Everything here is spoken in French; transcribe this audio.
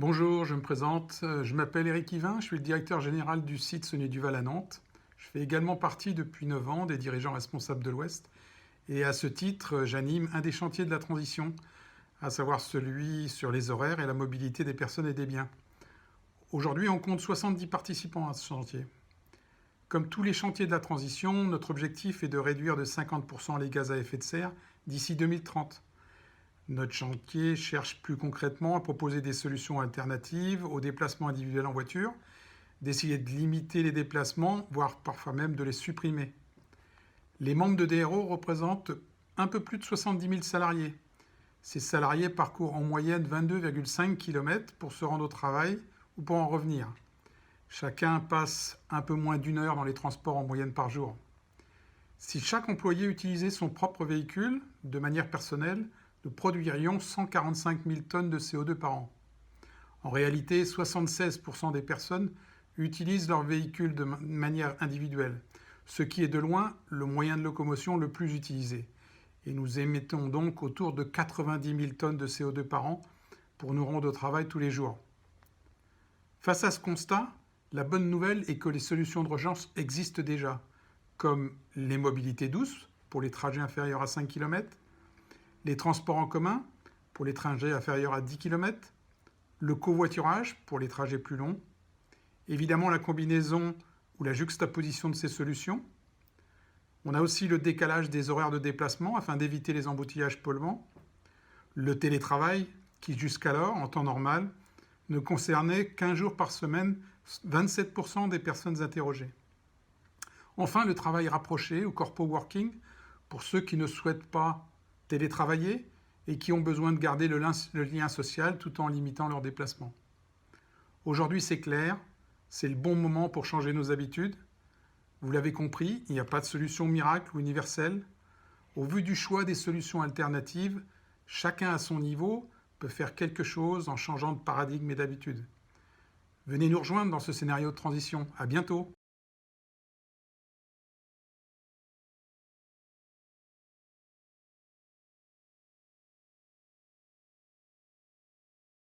Bonjour, je me présente, je m'appelle Éric Yvain, je suis le directeur général du site Saunier Duval à Nantes. Je fais également partie depuis 9 ans des dirigeants responsables de l'Ouest et à ce titre, j'anime un des chantiers de la transition, à savoir celui sur les horaires et la mobilité des personnes et des biens. Aujourd'hui, on compte 70 participants à ce chantier. Comme tous les chantiers de la transition, notre objectif est de réduire de 50% les gaz à effet de serre d'ici 2030. Notre chantier cherche plus concrètement à proposer des solutions alternatives aux déplacements individuels en voiture, d'essayer de limiter les déplacements, voire parfois même de les supprimer. Les membres de DRO représentent un peu plus de 70 000 salariés. Ces salariés parcourent en moyenne 22,5 km pour se rendre au travail ou pour en revenir. Chacun passe un peu moins d'une heure dans les transports en moyenne par jour. Si chaque employé utilisait son propre véhicule de manière personnelle, nous produirions 145 000 tonnes de CO2 par an. En réalité, 76% des personnes utilisent leur véhicule de manière individuelle, ce qui est de loin le moyen de locomotion le plus utilisé. Et nous émettons donc autour de 90 000 tonnes de CO2 par an pour nous rendre au travail tous les jours. Face à ce constat, la bonne nouvelle est que les solutions d'urgence existent déjà, comme les mobilités douces pour les trajets inférieurs à 5 km, les transports en commun pour les trajets inférieurs à 10 km, le covoiturage pour les trajets plus longs, évidemment la combinaison ou la juxtaposition de ces solutions. On a aussi le décalage des horaires de déplacement afin d'éviter les embouteillages polluants, le télétravail qui jusqu'alors, en temps normal, ne concernait qu'un jour par semaine 27% des personnes interrogées. Enfin, le travail rapproché ou corpo working pour ceux qui ne souhaitent pas télétravailler et qui ont besoin de garder le lien social tout en limitant leurs déplacements. Aujourd'hui, c'est clair, c'est le bon moment pour changer nos habitudes. Vous l'avez compris, il n'y a pas de solution miracle ou universelle. Au vu du choix des solutions alternatives, chacun à son niveau peut faire quelque chose en changeant de paradigme et d'habitude. Venez nous rejoindre dans ce scénario de transition. À bientôt.